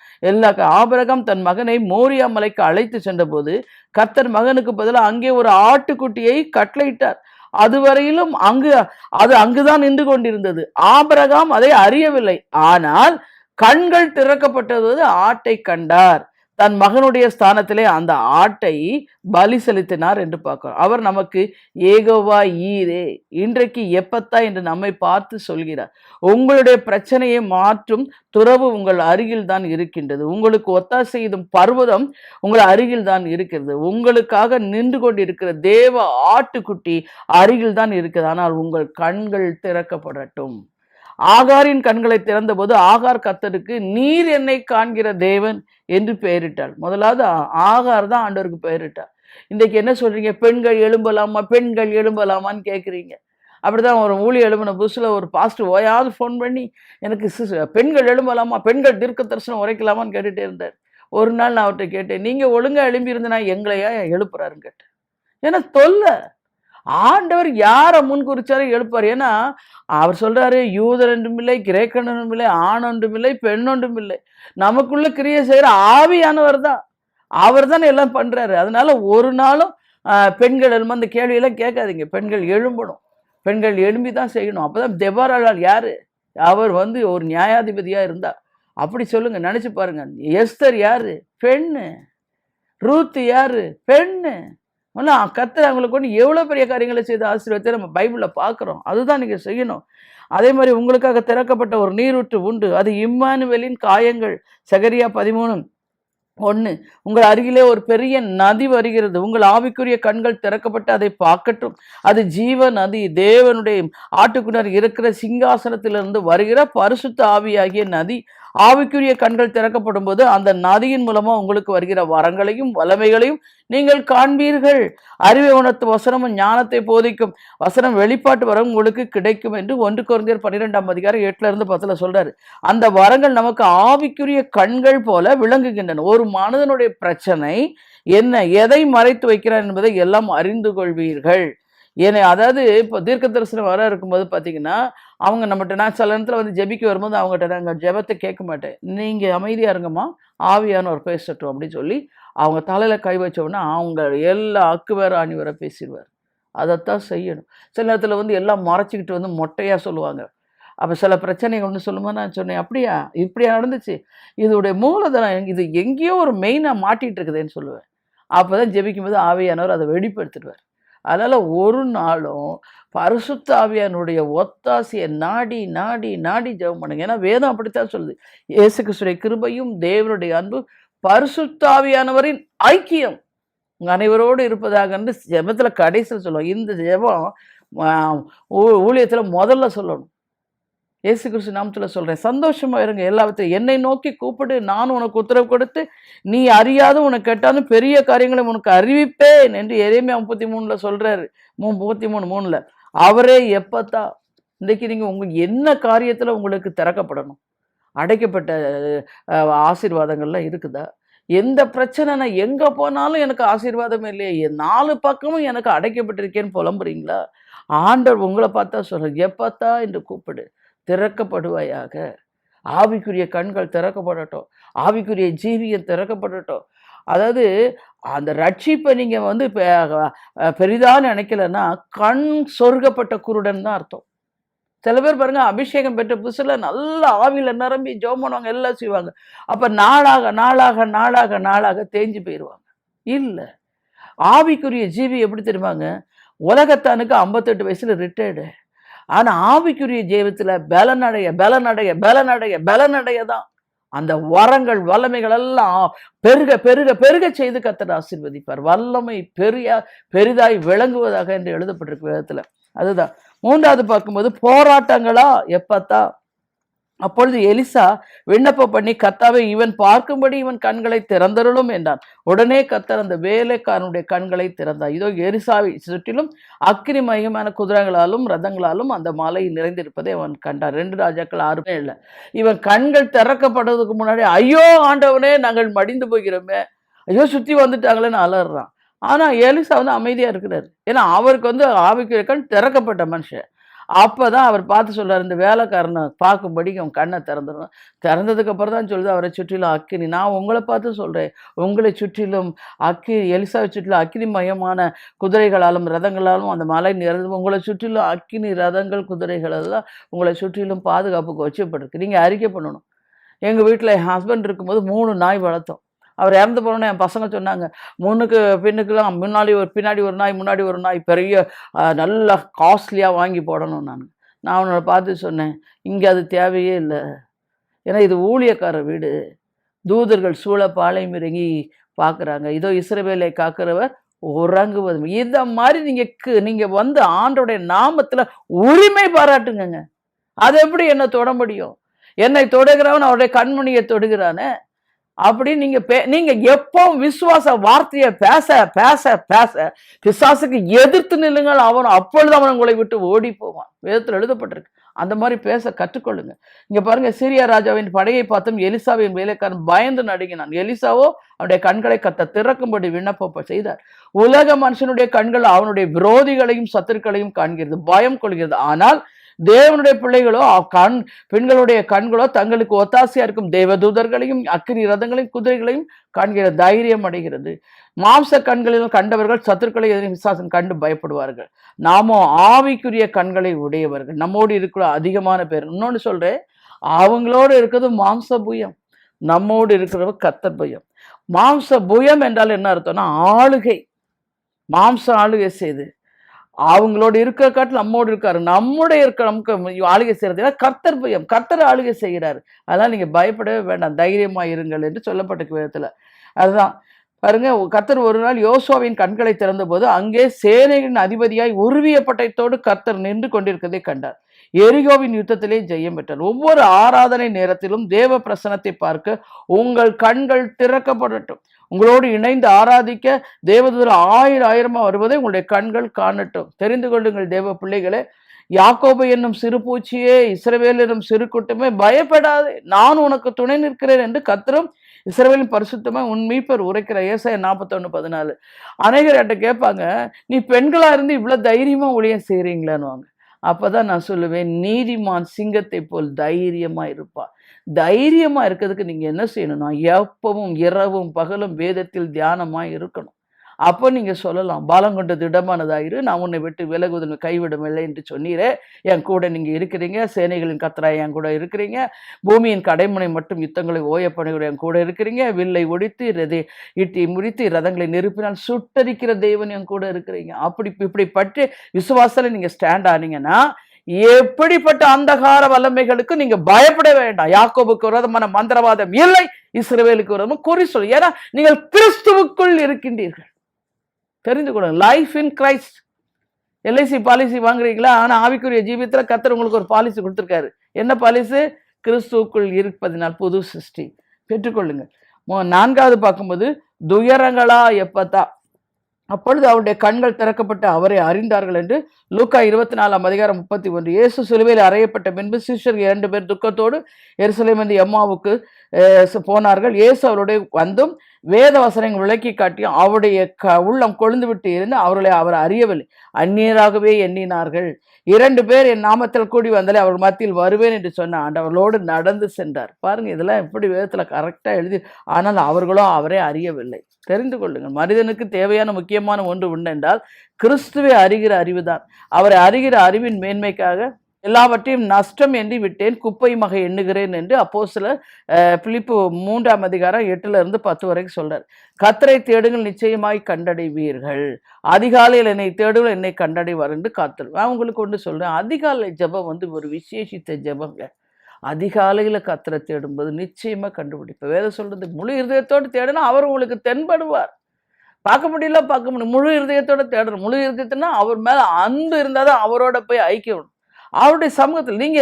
ஆபிரகாம் தன் மகனை மோரியா மலைக்கு அழைத்து சென்ற போது கர்த்தர் மகனுக்கு பதிலாக அங்கே ஒரு ஆட்டுக்குட்டியை கட்டளையிட்டார். அதுவரையிலும் அங்குதான் நின்று கொண்டிருந்தது. ஆபிரகாம் அதை அறியவில்லை. ஆனால் கண்கள் திறக்கப்பட்டது, ஆட்டை கண்டார். தன் மகனுடைய ஸ்தானத்திலே அந்த ஆட்டை பலி செலுத்தினார் என்று பார்க்கிறோம். அவர் நமக்கு ஏகோவா ஈரே, இன்றைக்கு எப்பத்தா என்று நம்மை பார்த்து சொல்கிறார். உங்களுடைய பிரச்சனையை மாற்றும் துறவு உங்கள் அருகில் தான் இருக்கின்றது. உங்களுக்கு ஒத்தாசை செய்யும் பர்வதம் உங்கள் அருகில் தான் இருக்கிறது. உங்களுக்காக நின்று கொண்டிருக்கிற தேவ ஆட்டுக்குட்டி அருகில் தான் இருக்கிறது. ஆனால் உங்கள் கண்கள் திறக்கப்படட்டும். ஆகாரின் கண்களை திறந்தபோது ஆகார் கர்த்தருக்கு நீர் என்னை காண்கிற தேவன் என்று பெயரிட்டாள். முதலாவது ஆகார் தான் ஆண்டவருக்கு பெயரிட்டார். இன்றைக்கு என்ன சொல்றீங்க? பெண்கள் எழும்பலாமா, பெண்கள் எழும்பலாமான்னு கேட்குறீங்க. அப்படிதான் ஒரு ஊழிய எழும்பின புதுசில் ஒரு பாஸ்டர் ஓயாவது ஃபோன் பண்ணி எனக்கு பெண்கள் எழும்பலாமா, பெண்கள் தீர்க்க தரிசனம் உரைக்கலாமான்னு கேட்டுகிட்டே இருந்தார். ஒரு நாள் நான் அவர்கிட்ட கேட்டேன், நீங்கள் ஒழுங்காக எழும்பி இருந்தனா எங்களையா எழுப்புறாருன்னு கேட்டேன். ஏன்னா தொல்லை. ஆண்டவர் யாரை முன்குறிச்சாலும் எழுப்பார். ஏன்னா அவர் சொல்றாரு, யூதர் என்றும் இல்லை, கிரேக்கன் என்றும் இல்லை, ஆண் ஒன்றும் இல்லை, பெண் ஒன்றும் இல்லை, நமக்குள்ள கிரியை செய்கிற ஆவியானவர் தான். அவர் தானே எல்லாம் பண்றாரு. அதனால ஒரு நாளும் பெண்கள் எழும்ப அந்த கேள்வியெல்லாம் கேட்காதீங்க. பெண்கள் எழும்பணும், பெண்கள் எழும்பி தான் செய்யணும். அப்போதான் தெபோராள் யாரு? அவர் ஒரு நியாயாதிபதியா இருந்தா. அப்படி சொல்லுங்க, நினைச்சு பாருங்க. எஸ்தர் யாரு? பெண்ணு. ரூத் யாரு? பெண்ணு. கர்த்தர் அவங்களுக்கு கொண்டு எவ்வளோ பெரிய காரியங்களை செய்து ஆசீர்வாதத்தை நம்ம பைபிளில் பார்க்குறோம். அதுதான் நீங்கள் செய்யணும். அதே மாதிரி உங்களுக்காக திறக்கப்பட்ட ஒரு நீரூற்று உண்டு, அது இம்மானுவேலின் காயங்கள். சகரியா 13:1. உங்கள் அருகிலே ஒரு பெரிய நதி வருகிறது, உங்கள் ஆவிக்குரிய கண்கள் திறக்கப்பட்டு அதை பார்க்கட்டும். அது ஜீவ நதி, தேவனுடைய ஆட்டுக்குனர் இருக்கிற சிங்காசனத்திலிருந்து வருகிற பரிசுத்த ஆவியாகிய நதி. ஆவிக்குரிய கண்கள் திறக்கப்படும் போது அந்த நதியின் மூலமா உங்களுக்கு வருகிற வரங்களையும் வல்லமைகளையும் நீங்கள் காண்பீர்கள். அறிவை உணர்த்து வசனமும் ஞானத்தை போதிக்கும் வசனம் வெளிப்பாட்டு வரம் உங்களுக்கு கிடைக்கும் என்று 1 கொரிந்தியர் 12:8-10 சொல்றாரு. அந்த வரங்கள் நமக்கு ஆவிக்குரிய கண்கள் போல விளங்குகின்றன. ஒரு மனிதனுடைய பிரச்சனை என்ன, எதை மறைத்து வைக்கிறார் என்பதை எல்லாம் அறிந்து கொள்வீர்கள். அதாவது இப்போ தீர்க்க தரிசனம் வர இருக்கும்போது பார்த்தீங்கன்னா, அவங்க நம்மகிட்ட, நான் சில நேரத்தில் ஜெபிக்க வரும்போது அவங்ககிட்ட நாங்கள் ஜெபத்தை கேட்க மாட்டேன். நீங்கள் அமைதியாக இருங்கம்மா, ஆவியானவர் பேசட்டும் அப்படின்னு சொல்லி அவங்க தலையில் கை வச்ச உடனே அவங்க எல்லா அக்கு வேற ஆணி வேற பேசிடுவார். அதைத்தான் செய்யணும். சில நேரத்தில் எல்லாம் மறைச்சிக்கிட்டு மொட்டையாக சொல்லுவாங்க. அப்போ சில பிரச்சனைகள் ஒன்று சொல்லும்போது நான் சொன்னேன், அப்படியா இப்படியா நடந்துச்சு, இதோடைய மூலதனம் இது எங்கேயோ ஒரு மெயினாக மாட்டிகிட்டு இருக்குதுன்னு சொல்லுவேன். அப்போ தான் ஜெபிக்கும்போது ஆவியானவர் அதை வெளிப்படுத்திடுவார். அதனால் ஒரு நாளும் பரிசுத்த ஆவியானுடைய ஒத்தாசையை நாடி நாடி நாடி ஜெபம் பண்ணுங்க. ஏன்னா வேதம் அப்படித்தான் சொல்லுது. இயேசு கிறிஸ்துவின் கிருபையும் தேவனுடைய அன்பு பரிசுத்த ஆவியானவரின் ஐக்கியம் உங்கள் அனைவரோடு இருப்பதாக என்று ஜெபத்தில் கடைசியில் சொல்லுவோம். இந்த ஜெபம் ஊழியத்தில் முதல்ல சொல்லணும். இயேசு கிறிஸ்து நாமத்தில் சொல்கிறேன், சந்தோஷமாக இருங்க எல்லாவற்றையும் என்னை நோக்கி கூப்பிடு, நான் உனக்கு உத்தரவு கொடுத்து நீ அறியாத உனக்கு கேட்டாலும் பெரிய காரியங்களை உனக்கு அறிவிப்பேன் என்று எரேமியா 33 சொல்கிறாரு. 33:3 அவரே எப்பத்தா. இன்றைக்கு நீங்கள் உங்களுக்கு என்ன காரியத்தில் உங்களுக்கு திறக்கப்படணும்? அடைக்கப்பட்ட ஆசீர்வாதங்கள்லாம் இருக்குதா? எந்த பிரச்சனை, நான் எங்கே போனாலும் எனக்கு ஆசீர்வாதம் இல்லையே, 4 பக்கமும் எனக்கு அடைக்கப்பட்டிருக்கேன்னு புலம்புறீங்களா? ஆண்டவர் உங்களை பார்த்தா சொல்கிறார், எப்பத்தா என்று கூப்பிடு, திறக்கப்படுவாயாக. ஆவிக்குரிய கண்கள் திறக்கப்படட்டும், ஆவிக்குரிய ஜீவியம் திறக்கப்படட்டும். அதாவது அந்த ரட்சிப்பை நீங்கள் பெரிதாக நினைக்கலன்னா கண் சொர்க்கப்பட்ட குருடன் தான் அர்த்தம். சில பேர் பாருங்க, அபிஷேகம் பெற்ற புதுசில் நல்ல ஆவியில் நிரம்பி ஜெபம் பண்ணுவாங்க, எல்லாம் செய்வாங்க. அப்போ நாளாக நாளாக நாளாக நாளாக தேஞ்சு போயிடுவாங்க. இல்லை, ஆவிக்குரிய ஜீவி எப்படி தெரியுமாங்க, உலகத்தானுக்கு 58 வயசில் ரிட்டையர்டு. ஆனால் ஆவிக்குரிய ஜீவத்தில் பலனடைய பலனடைய பலனடைய பலனடைய தான் அந்த வரங்கள் வல்லமைகள் எல்லாம் பெருக பெருக பெருக செய்து கர்த்தர் ஆசீர்வதிப்பார். வல்லமை பெரிதாய் விளங்குவதாக என்று எழுதப்பட்டிருக்கு வேதத்தில். அதுதான் 3வது பார்க்கும்போது போராட்டங்களா எப்பத்தா. அப்பொழுது எலிசா விண்ணப்பம் பண்ணி, கர்த்தாவே இவன் பார்க்கும்படி இவன் கண்களை திறந்தருளும் என்றான். உடனே கர்த்தர் அந்த வேலைக்காரனுடைய கண்களை திறந்தார். இதோ எலிசாவை சுற்றிலும் அக்கினிமயமான குதிரைகளாலும் ரதங்களாலும் அந்த மலை நிறைந்திருப்பதை அவன் கண்டார். 2 ராஜாக்கள் 6:7. இவன் கண்கள் திறக்கப்படுறதுக்கு முன்னாடி, ஐயோ ஆண்டவனே நாங்கள் மடிந்து போகிறோமே, ஐயோ சுற்றி வந்துட்டாங்களேன்னு அலறான். ஆனால் எலிசா அமைதியாக இருக்கிறார். ஏன்னா அவருக்கு ஆவிக்குரிய கண் திறக்கப்பட்ட மனுஷன். அப்பதான் அவர் பார்த்து சொல்றாரு, இந்த வேலைக்காரனை பார்க்கும்படிக்கு அவன் கண்ணை திறந்துடணும். திறந்ததுக்கு அப்புறம் தான் சொல்லுது, அவரை சுற்றிலும் அக்கினி. நான் உங்களை பார்த்து சொல்றேன், உங்களை சுற்றிலும் எலிசாவை சுற்றிலும் அக்கினிமயமான குதிரைகளாலும் ரதங்களாலும் அந்த மலை நிறைந்து, உங்களை சுற்றிலும் அக்கினி ரதங்கள் குதிரைகள் எல்லாம் உங்களை சுற்றிலும் பாதுகாப்புக்கு வச்சுப்பட்டிருக்கு. நீங்க அறிக்கை பண்ணணும். எங்க வீட்டில் என் ஹஸ்பண்ட் இருக்கும்போது 3 நாய் வளர்த்தோம். அவர் இறந்து போனோன்னே என் பசங்க சொன்னாங்க, முன்னுக்கு பின்னுக்குலாம் பின்னாடி ஒரு நாய், முன்னாடி ஒரு நாய், பெரிய நல்லா காஸ்ட்லியாக வாங்கி போடணும். நான் அவனை பார்த்து சொன்னேன், இங்கே அது தேவையே இல்லை. ஏன்னா இது ஊழியக்கார வீடு. தூதர்கள் சூழ பாளையம் இறங்கி பார்க்குறாங்க. இதோ இஸ்ரவேலை காக்கிறவர் உறங்குவது. இந்த மாதிரி நீங்கள் வந்து ஆண்டோடைய நாமத்தில் உரிமை பாராட்டுங்க. அது எப்படி என்னை தொட முடியும்? என்னை தொடுகிறவன் அவருடைய கண்மணியை தொடுகிறானே. அப்படி நீங்க எப்பவும் விசுவாச வார்த்தையை பேச பேச பேச பிசாசுக்கு எதிர்த்து நில்லுங்கள், அவன் அப்பொழுது அவன் உங்களை விட்டு ஓடி போவான். வேதத்தில் எழுதப்பட்டிருக்கு. அந்த மாதிரி பேச கற்றுக்கொள்ளுங்க. இங்க பாருங்க, சீரியா ராஜாவின் படையை பார்த்தும் எலிசாவின் வேலைக்காரன் பயந்து நடுங்கினான். எலிசாவோ அவனுடைய கண்களை திறக்கும்படி விண்ணப்ப செய்தார். உலக மனுஷனுடைய கண்கள் அவனுடைய விரோதிகளையும் சத்துருக்களையும் காண்கிறது, பயம் கொள்கிறது. ஆனால் தேவனுடைய பிள்ளைகளோ பெண்களுடைய கண்களோ தங்களுக்கு ஒத்தாசையா இருக்கும் தேவதூதர்களையும் அக்கினி ரதங்களையும் குதிரைகளையும் காண்கிற தைரியம் அடைகிறது. மாம்ச கண்களில் கண்டவர்கள் சத்துருக்களை விசுவாசம் கண்டு பயப்படுவார்கள். நாமோ ஆவிக்குரிய கண்களை உடையவர்கள். நம்மோடு இருக்கிற அதிகமான பேர். இன்னொன்று சொல்றேன், அவங்களோடு இருக்கிறது மாம்ச புயம், நம்மோடு இருக்கிறது கர்த்தர் புயம். மாம்ச புயம் என்றால் என்ன அர்த்தம்னா ஆளுகை, மாம்ச ஆளுகை செய்து அவங்களோட இருக்கிற காட்டில் நம்மோடு இருக்காரு. நமக்கு ஆளுகை செய்யறது கர்த்தர் பயம், கர்த்தர் ஆளுகை செய்கிறாரு. அதெல்லாம் நீங்க பயப்படவே வேண்டாம், தைரியமா இருங்கள் என்று சொல்லப்பட்ட விதத்துல. அதுதான் பாருங்க, கர்த்தர் ஒரு நாள் யோசுவாவின் கண்களை திறந்த போது அங்கே சேனைகளின் அதிபதியாய் உருவிய பட்டயத்தோடு கர்த்தர் நின்று கொண்டிருக்கிறதை கண்டார். எரிகோவின் யுத்தத்திலே ஜெயம் பெற்றார். ஒவ்வொரு ஆராதனை நேரத்திலும் தேவ பிரசனத்தை பார்க்க உங்கள் கண்கள் திறக்கப்படட்டும். உங்களோடு இணைந்து ஆராதிக்க தேவதூதர் ஆயிரமா வருவதை உங்களுடைய கண்கள் காணட்டும். தெரிந்து கொள்ளுங்கள் தேவ பிள்ளைகளே, யாக்கோபு என்னும் சிறு பூச்சியே, இஸ்ரவேல் என்னும் சிறு கூட்டமே, பயப்படாதே, நான் உனக்கு துணை நிற்கிறேன் என்று கர்த்தரும் இஸ்ரவேலின் பரிசுத்தமா உன் மீட்பர் உரைக்கிற. ஏசாயா 41:14. அநேகர் என்கிட்ட கேட்பாங்க, நீ பெண்களா இருந்து இவ்வளவு தைரியமா ஊழியம் செய்றீங்களான்னு. அப்பதான் நான் சொல்லுவேன், நீதிமான் சிங்கத்தை போல் தைரியமா இருப்பான். தைரியமா இருக்கிறதுக்கு நீங்க என்ன செய்யணும்னா, எப்பவும் இரவும் பகலும் வேதத்தில் தியானமா இருக்கணும். அப்போ நீங்க சொல்லலாம், பாலம் கொண்ட திடமானதாயிரு, நான் உன்னை விட்டு விலகுவதற்கு கைவிடவில்லை என்று சொன்னீரே, என் கூட நீங்க இருக்கிறீங்க, சேனைகளின் கர்த்தராய் என் கூட இருக்கிறீங்க, பூமியின் கடைமுனை மட்டும் யுத்தங்களை ஓயப்பனையோட என் கூட இருக்கிறீங்க, வில்லை ஒடித்து இட்டி முடித்து ரதங்களை நெருப்பினால் சுட்டரிக்கிற தேவன் என் கூட இருக்கிறீங்க. இப்படி பற்றி விசுவாசத்துல நீங்க ஸ்டாண்ட் ஆனீங்கன்னா எப்படிப்பட்ட அந்தகார வல்லமைகளுக்கு நீங்க பயப்பட வேண்டாம். யாக்கோபுக்கு விரோதமான மந்திரவாதம் இல்லை, இஸ்ரவேலுக்கு விரோதமா குறி சொல்லு. ஏன்னா நீங்கள் கிறிஸ்துவுக்குள் இருக்கின்றீர்கள். தெரிந்து கொள்ளுங்க, life in Christ. LIC policy வாங்குறீங்களா? ஆனா ஆவிக்குரிய ஜீவியத்துல கர்த்தர் உங்களுக்கு ஒரு பாலிசி கொடுத்திருக்காரு. என்ன பாலிசி? கிறிஸ்துவுக்குள் இருப்பதினால் புது சிருஷ்டி. பெற்றுக்கொள்ளுங்க. 4வது பார்க்கும்போது, துயரங்களா எப்பத்தா, அப்பொழுது அவருடைய கண்கள் திறக்கப்பட்டு அவரை அறிந்தார்கள் என்று லூக்கா 24:31. இயேசு சிலுவையில் அறையப்பட்ட பின்பு சீஷர்கள் 2 பேர் துக்கத்தோடு எருசலேம் வந்து எம்மாவுக்கு போனார்கள். இயேசு அவருடைய வந்தும் வேத வசனங்கள் விளக்கி காட்டியும் அவருடைய உள்ளம் கொழுந்து விட்டு இருந்து அவர் அறியவில்லை, அந்நியராகவே எண்ணினார்கள். 2 பேர் என் நாமத்தில் கூடி வந்தாலே அவர் மத்தியில் வருவேன் என்று சொன்ன ஆண்டவர்களோடு நடந்து சென்றார். பாருங்க, இதெல்லாம் எப்படி வேதத்துல கரெக்டா எழுதி. ஆனால் அவர்களோ அவரை அறியவில்லை. தெரிந்து கொள்ளுங்கள், மனிதனுக்கு தேவையான முக்கியமான ஒன்று உண்டென்றால் கிறிஸ்துவை அறிகிற அறிவுதான். அவரை அறிகிற அறிவின் மேன்மைக்காக எல்லாவற்றையும் நஷ்டம் என்று விட்டேன், குப்பையுமாக எண்ணுகிறேன் என்று அப்போஸ்தலர் பிலிப்பு 3:8-10 வரைக்கும் சொல்றார். கர்த்தரை தேடுங்கள், நிச்சயமாய் கண்டடைவீர்கள். அதிகாலையில் என்னை தேடுங்கள், என்னை கண்டடைவார் என்று காத்தல். நான் உங்களுக்கு ஒன்று சொல்றேன், அதிகாலை ஜெபம் வந்து ஒரு விசேஷித்த ஜெபங்க. அதிகாலையில கர்த்தரை தேடும்போது நிச்சயமா கண்டுபிடிப்பேன். வேதம் சொல்றது, முழு இருதயத்தோடு தேடினா அவர் உங்களுக்கு தென்படுவார். பார்க்க முடியும், முழு இருதயத்தோட தேடணும். முழு இருதயத்தினா அவர் மேல அன்பு இருந்தாதான் அவரோட போய் ஐக்கியம். அவருடைய சமூகத்தில் நீங்க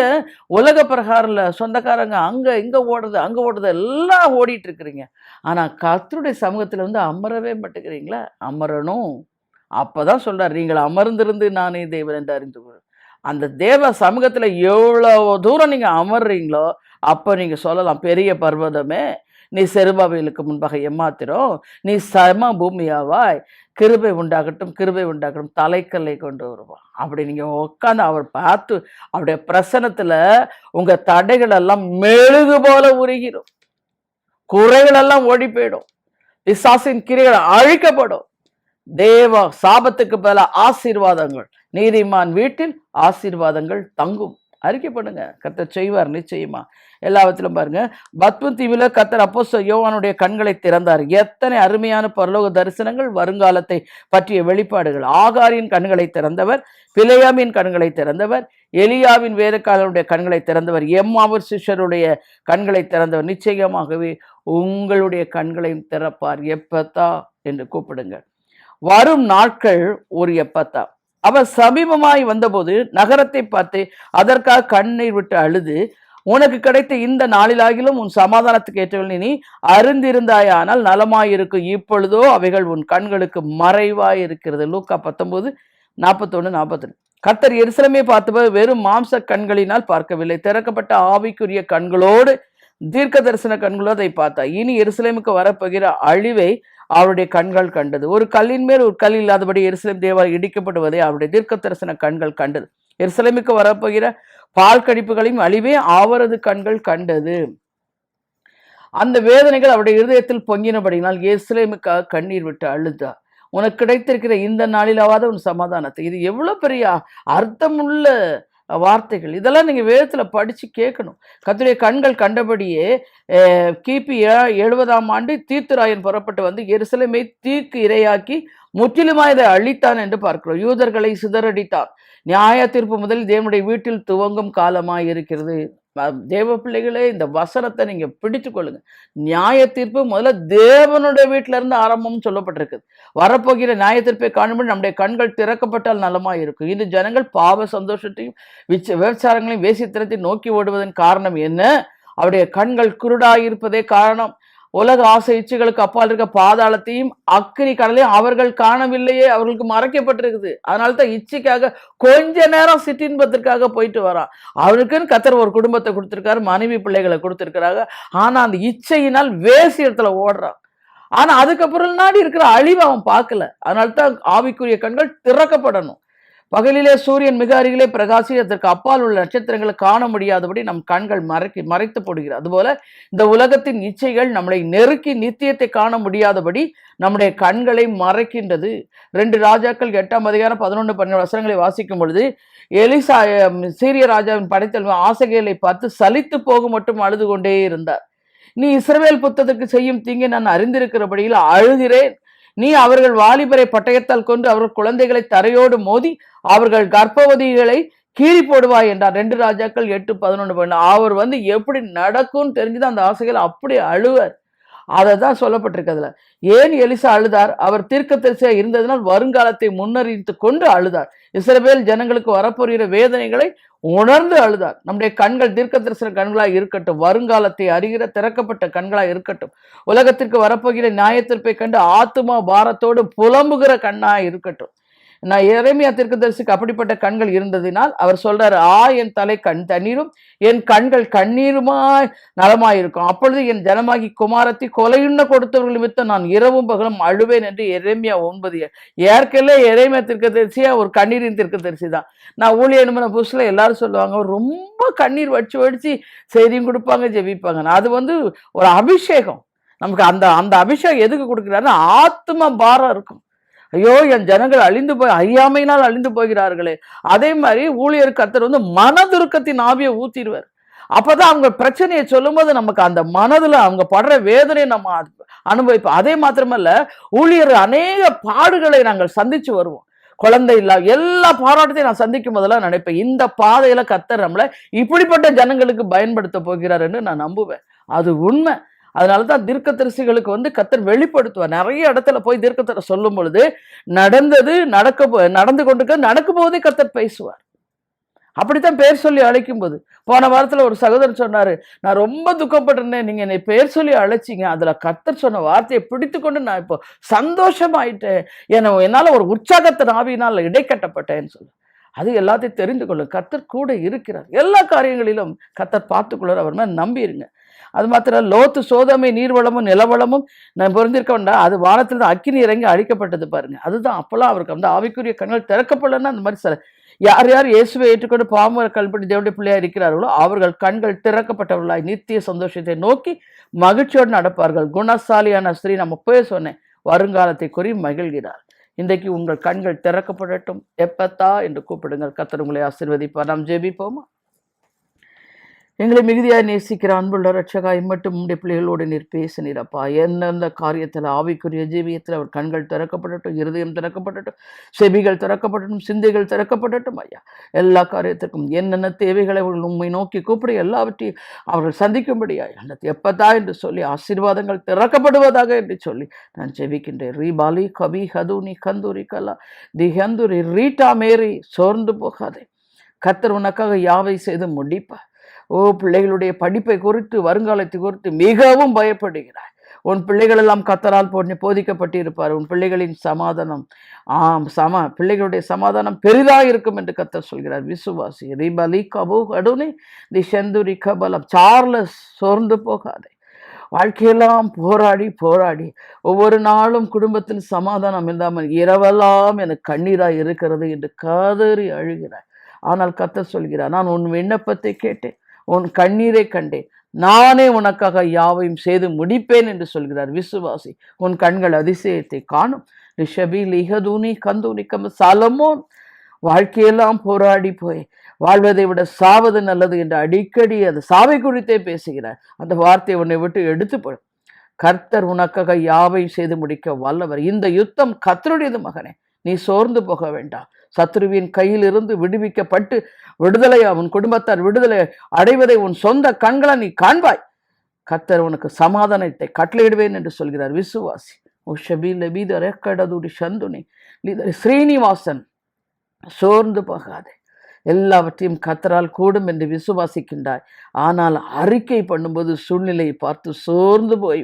உலக பிரகாரம்ல சொந்தக்காரங்க அங்க இங்க ஓடுறது எல்லாம் ஓடிட்டு இருக்கிறீங்க. ஆனா கர்த்தருடைய சமூகத்துல வந்து அமரவே மாட்டேங்கிறீங்களா? அமரணும். அப்பதான் சொல்றாரு, நீங்கள் அமர்ந்திருந்து நானே தேவன் என்று அறிந்து கொள். அந்த தேவ சமூகத்துல எவ்வளவு தூரம் நீங்க அமர்றீங்களோ அப்ப நீங்க சொல்லலாம், பெரிய பர்வதமே நீ செருபாபேலுக்கு முன்பாக எம்மாத்திரம், நீ சம பூமியாவாய், கிருபை உண்டாகட்டும், கிருபை உண்டாகட்டும், தலைக்கல்லை கொண்டு வருவான். அப்படி நீங்க உட்காந்து அவர் பார்த்து அவருடைய பிரசனத்துல உங்க தடைகள் எல்லாம் மெழுகு போல உருகிடும், குறைகள் எல்லாம் ஓடி போயிடும், பிசாசின் கிரைகள் அழிக்கப்படும். தேவ சாபத்துக்கு பல ஆசீர்வாதங்கள், நீதிமான் வீட்டில் ஆசீர்வாதங்கள் தங்கும். அறிக்கை பண்ணுங்க, கர்த்தர் செய்வார் நிச்சயமா. எல்லாவற்றிலும் பாருங்க, பத்ம தீவில கர்த்தர் அப்போஸ்தலர் யோவானுடைய கண்களை திறந்தார். எத்தனை அருமையான பரலோக தரிசனங்கள், வருங்காலத்தை பற்றிய வெளிப்பாடுகள். ஆகாரின் கண்களை திறந்தவர், பிலேயாமின் கண்களை திறந்தவர், எலியாவின் வேலைக்காரருடைய கண்களை திறந்தவர், எம்மாவூர் சிஷ்யருடைய கண்களை திறந்தவர். நிச்சயமாகவே உங்களுடைய கண்களையும் திறப்பார். எப்பத்தா என்று கூப்பிடுங்க. வரும் நாட்கள் ஒரு எப்பத்தா. அவர் சமீபமாய் வந்தபோது நகரத்தை பார்த்து அதற்காக கண்ணீர் விட்டு அழுது, உனக்கு கிடைத்த இந்த நாளிலாகிலும் உன் சமாதானத்துக்கு ஏற்றவள் நீ அறிந்திருந்தாயானால் நலமாயிருக்கும், இப்பொழுதோ அவைகள் உன் கண்களுக்கு மறைவாய் இருக்கிறது. லூக்கா 19:41-42. கர்த்தர் எருசலேமை பார்த்தபோது வெறும் மாம்ச கண்களினால் பார்க்கவில்லை, திறக்கப்பட்ட ஆவிக்குரிய கண்களோடு, தீர்க்க தரிசன கண்களோடு அதை பார்த்தார். இனி எருசலேமுக்கு வரப்போகிற அழிவை அவருடைய கண்கள் கண்டது. ஒரு கல்லின் மேல் ஒரு கல் இல்லாதபடி எருசலேம் தேவாலயம் இடிக்கப்படுவதை அவருடைய தீர்க்க தரிசன கண்கள் கண்டது. எருசலேமுக்கு வரப்போகிற பால் கடிப்புகளையும் அழிவே அவரது கண்கள் கண்டது. அந்த வேதனைகள் அவருடைய இருதயத்தில் பொங்கினபடினால் எருசலேமுக்காக கண்ணீர் விட்டு அழுதார். உனக்கு கிடைத்திருக்கிற இந்த நாளிலாவது உன் சமாதானத்தை. இது எவ்வளவு பெரிய அர்த்தமுள்ள வார்த்தைகள். இதெல்லாம் நீங்க வேதத்துல படிச்சு கேட்கணும். கர்த்தருடைய கண்கள் கண்டபடியே கிபி 70ஆம் ஆண்டு தீத்துராயன் புறப்பட்டு வந்து எருசலேமை தீக்கு இரையாக்கி முற்றிலுமாய் இதை அழித்தான் என்று பார்க்கிறோம். யூதர்களை சிதறடித்தான். நியாய தீர்ப்பு முதல் தேவனுடைய வீட்டில் துவங்கும் காலமாய் இருக்கிறது. தேவ பிள்ளைகளே, இந்த வசனத்தை நீங்க பிடிச்சு கொள்ளுங்க. நியாய தீர்ப்பு முதல்ல தேவனுடைய வீட்டில இருந்து ஆரம்பம் சொல்லப்பட்டிருக்குது. வரப்போகிற நியாய தீர்ப்பை காணும்போது நம்முடைய கண்கள் திறக்கப்பட்டால் நலமா இருக்கும். இந்த ஜனங்கள் பாவ சந்தோஷத்தையும் விபச்சாரங்களையும் வேசித்தனத்தையும் நோக்கி ஓடுவதன் காரணம் என்ன? அவருடைய கண்கள் குருடாயிருப்பதே காரணம். உலக ஆசை இச்சைகளுக்கு அப்பால் இருக்க பாதாளத்தையும் அக்கினி கடலையும் அவர்கள் காணவில்லையே, அவர்களுக்கு மறைக்கப்பட்டிருக்குது. அதனால தான் இச்சைக்காக கொஞ்ச நேரம் சிற்றின்பத்திற்காக போயிட்டு வரான். அவனுக்குன்னு கர்த்தர் ஒரு குடும்பத்தை கொடுத்துருக்காரு, மனைவி பிள்ளைகளை கொடுத்துருக்கிறாங்க. ஆனா அந்த இச்சையினால் வேசி இடத்துல ஓடுறான். ஆனா அதுக்கப்புறம் நாடி இருக்கிற அழிவு அவன் பார்க்கல. அதனால தான் ஆவிக்குரிய கண்கள் திறக்கப்படணும். பகலிலே சூரியன் மிக அருகிலே பிரகாசி, அதற்கு அப்பால் உள்ள நட்சத்திரங்களை காண முடியாதபடி நம் கண்கள் மறைத்து போடுகிறது. அதுபோல இந்த உலகத்தின் இச்சைகள் நம்மளை நெருக்கி நித்தியத்தை காண முடியாதபடி நம்முடைய கண்களை மறைக்கின்றது. 2 ராஜாக்கள் 8ஆம் அதிகாரம் 11-12 வசனங்களை வாசிக்கும் பொழுது, எலிசா சீரிய ராஜாவின் படைத்தலைவன் ஆசகேலை பார்த்து சலித்து போக மட்டும் அழுது கொண்டே இருந்தார். நீ இஸ்ரவேல் புத்தத்துக்கு செய்யும் தீங்கை நான் அறிந்திருக்கிறபடியில் அழுகிறேன். நீ அவர்கள் வாலிபரை பட்டயத்தால் கொண்டு அவர்கள் குழந்தைகளை தரையோடு மோதி அவர்கள் கர்ப்பவதிகளை கீறி போடுவாய் என்றார். 2 ராஜாக்கள் 8:11. அவர் எப்படி நடக்கும்னு தெரிஞ்சுதான் அந்த ஆசைகள் அப்படி அழுவர். அதை தான் சொல்லப்பட்டிருக்கிறதுல. ஏன் எலிசா அழுதார்? அவர் தீர்க்கதரிசியா இருந்ததினால் வருங்காலத்தை முன்னறிந்து கொண்டு அழுதார். இஸ்ரவேல் ஜனங்களுக்கு வரப்போகிற வேதனைகளை உணர்ந்து அழுதார். நம்முடைய கண்கள் தீர்க்க தரிசன கண்களாய் இருக்கட்டும், வருங்காலத்தை அறிகிற திறக்கப்பட்ட கண்களாய் இருக்கட்டும். உலகத்திற்கு வரப்போகிற நியாயத்தீர்ப்பை கண்டு ஆத்துமா பாரத்தோடு புலம்புகிற கண்ணாய் இருக்கட்டும். நான் எரேமியா தீர்க்கதரிசிக்கு அப்படிப்பட்ட கண்கள் இருந்ததினால் அவர் சொல்றாரு, என் தலை கண் தண்ணீரும் என் கண்கள் கண்ணீருமாய் நலமாயிருக்கும். அப்பொழுது என் ஜனமாகி குமாரத்தை கொலையுண்ண கொடுத்தவர்கள் நிமித்தம் நான் இரவும் பகலும் அழுவேன் என்று எரேமியா 9. ஏற்கனவே எரேமியா தீர்க்கதரிசியா ஒரு கண்ணீரின் தீர்க்கதரிசி தான். நான் ஊழியனுமான புதுசுல எல்லாரும் சொல்லுவாங்க, ரொம்ப கண்ணீர் வடிச்சு செய்தியும் கொடுப்பாங்க, ஜெபிப்பாங்க. அது ஒரு அபிஷேகம். நமக்கு அந்த அபிஷேகம் எதுக்கு கொடுக்குறாருன்னா ஆத்ம பாரம் இருக்கும். ஐயோ, என் ஜனங்கள் அறியாமையினால் அழிந்து போகிறார்களே. அதே மாதிரி ஊழியர் கர்த்தர் மனதுருக்கத்தின் ஆவியை ஊத்திடுவார். அப்பதான் அவங்க பிரச்சனையை சொல்லும் போது நமக்கு அந்த மனதுல அவங்க படுற வேதனையை நம்ம அனுபவிப்போம். அதே மாத்திரமல்ல, ஊழியர் அநேக பாடுகளை நாங்கள் சந்திச்சு வருவோம். குழந்தை இல்ல எல்லா பாராட்டத்தையும் நான் சந்திக்கும் போதெல்லாம் நினைப்பேன், இந்த பாதையில கர்த்தர் நம்மளை இப்படிப்பட்ட ஜனங்களுக்கு பயன்படுத்த போகிறார் என்று நான் நம்புவேன். அது உண்மை. அதனாலதான் தீர்க்கதரிசிகளுக்கு கர்த்தர் வெளிப்படுத்துவார். நிறைய இடத்துல போய் தீர்க்கதரிசி சொல்லும் பொழுது நடந்து கொண்டு நடக்கும் போதே கர்த்தர் பேசுவார். அப்படித்தான் பேர் சொல்லி அழைக்கும் போது, போன வாரத்துல ஒரு சகோதரர் சொன்னாரு, நான் ரொம்ப துக்கப்பட்டிருந்தேன், நீங்க என்னை பேர் சொல்லி அழைச்சிங்க, அதுல கர்த்தர் சொன்ன வார்த்தையை பிடித்து கொண்டு நான் இப்போ சந்தோஷமாயிட்டேன், என்னால ஒரு உற்சாகத்தின் ஆவியினால் இடைக்கட்டப்பட்டேன்னு சொல்லு. அது எல்லாத்தையும் தெரிந்து கொள்ளும். கர்த்தர் கூட இருக்கிறார். எல்லா காரியங்களிலும் கர்த்தர் பார்த்துக்கொள்ளார். அவர் மேல் நம்பிருங்க. அது மாத்திரம் லோத்து சோதமை நீர்வளமும் நிலவளமும் நான் பொருந்திருக்க வேண்டாம், அது வானத்திலிருந்து அக்கினி இறங்கி அழிக்கப்பட்டது பாருங்க. அதுதான் அப்பெல்லாம் அவருக்கு அந்த ஆவிக்குரிய கண்கள் திறக்கப்படலன்னா அந்த மாதிரி சில யார் யார் இயேசுவை ஏற்றுக்கொண்டு பாவ கல்படி தேவனுடைய பிள்ளையா இருக்கிறார்களோ அவர்கள் கண்கள் திறக்கப்பட்டவர்களாய் நித்திய சந்தோஷத்தை நோக்கி மகிழ்ச்சியோடு நடப்பார்கள். குணசாலியான ஸ்திரீ நம்ம போய் சொன்னேன், வருங்காலத்தை குறி மகிழ்கிறார். இன்றைக்கு உங்கள் கண்கள் திறக்கப்படட்டும். எப்பத்தா என்று கூப்பிடுங்கள். கர்த்தர் உங்களை ஆசீர்வதிப்பார். நாம் ஜெபிப்போமா? எங்களை மிகுதியாக நேசிக்கிற அன்புள்ள ரட்சகா, இம்மட்டும் உடைய பிள்ளைகளோடு நீர் பேசினீரப்பா. எந்தெந்த காரியத்தில் ஆவிக்குரிய ஜீவியத்தில் அவர் கண்கள் திறக்கப்படட்டும், இருதயம் திறக்கப்படட்டும், செவிகள் திறக்கப்படட்டும், சிந்தைகள் திறக்கப்படட்டும் ஐயா. எல்லா காரியத்திற்கும் என்னென்ன தேவைகளை அவர்கள் உண்மை நோக்கி கூப்பிடு எல்லாவற்றையும் அவர்கள் சந்திக்கும்படியாய் அந்த எப்பதா என்று சொல்லி ஆசீர்வாதங்கள் திறக்கப்படுவதாக என்று சொல்லி நான் ஜெபிக்கின்றேன். ரீபாலி கவி ஹதுனி கந்தூரி கலா தி ஹந்துரி ரீட்டா மேரி சோர்ந்து போகாதே. கர்த்தர் உனக்காக யாவை செய்து முடிப்பார். ஓ, பிள்ளைகளுடைய படிப்பை குறித்து வருங்காலத்தை குறித்து மிகவும் பயப்படுகிறார். உன் பிள்ளைகள் எல்லாம் கர்த்தரால் போதிக்கப்பட்டிருப்பார். உன் பிள்ளைகளின் சமாதானம் பிள்ளைகளுடைய சமாதானம் பெரிதாக இருக்கும் என்று கர்த்தர் சொல்கிறார். விசுவாசி ரிபலி கபு அடுனி தி செந்துரி கபலம் சார்லஸ் சோர்ந்து போகாதே. வாழ்க்கையெல்லாம் போராடி போராடி ஒவ்வொரு நாளும் குடும்பத்தில் சமாதானம் இல்லாமல் இரவெல்லாம் எனக்கு கண்ணீராய் இருக்கிறது என்று கதறி அழுகிறார். ஆனால் கர்த்தர் சொல்கிறார், நான் உன் விண்ணப்பத்தை கேட்டேன், உன் கண்ணீரை கண்டேன், நானே உனக்காக யாவையும் செய்து முடிப்பேன் என்று சொல்கிறார். விசுவாசி, உன் கண்கள் அதிசயத்தை காணும். ரிஷபி லிஹதூனி கந்தூனி கம் சாலமோன் வாழ்க்கையெல்லாம் போராடி போய் வாழ்வதை விட சாவது நல்லது என்று அடிக்கடி அது சாவை குறித்தே பேசுகிறார். அந்த வார்த்தையை உன்னை விட்டு எடுத்து போடும். கர்த்தர் உனக்காக யாவையும் செய்து முடிக்க வல்லவர். இந்த யுத்தம் கர்த்தருடையது மகனே, நீ சோர்ந்து போக வேண்டாம். சத்ருவின் கையிலிருந்து விடுவிக்கப்பட்டு விடுதலை உன் குடும்பத்தார் விடுதலை அடைவதை உன் சொந்த கண்களை நீ காண்பாய். கர்த்தர் உனக்கு சமாதானத்தை கட்டளையிடுவேன் என்று சொல்கிறார். விசுவாசி ஸ்ரீனிவாசன் சோர்ந்து போகாதே. எல்லாவற்றையும் கர்த்தரால் கூடும் என்று விசுவாசிக்கின்றாய். ஆனால் அறிக்கை பண்ணும்போது சூழ்நிலையை பார்த்து சோர்ந்து போய்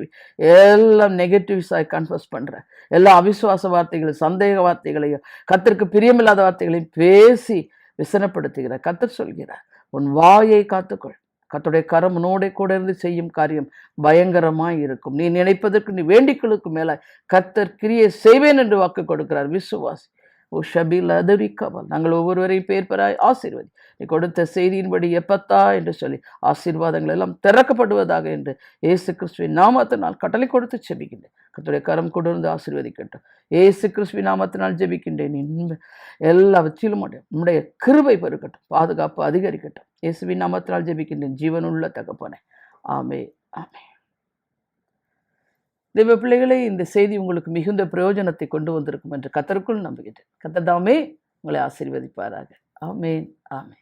எல்லாம் நெகட்டிவ்ஸாய் கன்ஃபஸ் பண்ற எல்லா அவிசுவாச வார்த்தைகளையும் சந்தேக வார்த்தைகளையும் கர்த்தருக்கு பிரியமில்லாத வார்த்தைகளையும் பேசி விசனப்படுத்துகிறார். கர்த்தர் சொல்கிறார், உன் வாயை காத்துக்கொள். கர்த்தருடைய கரம் உன்னோட கூட இருந்து செய்யும் காரியம் பயங்கரமாய் இருக்கும். நீ நினைப்பதற்கு நீ வேண்டிகளுக்கு மேலாய் கர்த்தர் கிரியை செய்வேன் என்று வாக்கு கொடுக்கிறார். விசுவாசி உஷபில் அதரிக்கவல் நாங்கள் ஒவ்வொருவரையும் பேர் பெறாய் ஆசீர்வதி. நீ கொடுத்த செய்தியின்படி எப்பத்தா என்று சொல்லி ஆசீர்வாதங்கள் எல்லாம் திறக்கப்படுவதாக என்று இயேசு கிறிஸ்துவின் நாமத்தினால் கட்டளை கொடுத்து ஜெபிக்கின்றேன். கர்த்தருடைய கரம் கொண்டு ஆசீர்வதிக்கட்டும். இயேசு கிறிஸ்துவின் நாமத்தினால் ஜெபிக்கின்றேன். எல்லாவற்றிலும் நம்முடைய கிருபை பெருக்கட்டும், பாதுகாப்பு அதிகரிக்கட்டும். இயேசுவின் நாமத்தினால் ஜெபிக்கின்றேன் ஜீவனுள்ள தகப்பனே. ஆமே ஆமே. தேவ பிள்ளைகளே, இந்த செய்தி உங்களுக்கு மிகுந்த பிரயோஜனத்தை கொண்டு வந்திருக்கும் என்று கர்த்தருக்குள் நம்புகிறேன். கர்த்தர் தாமே உங்களை ஆசீர்வதிப்பாராக. ஆமென் ஆமென்.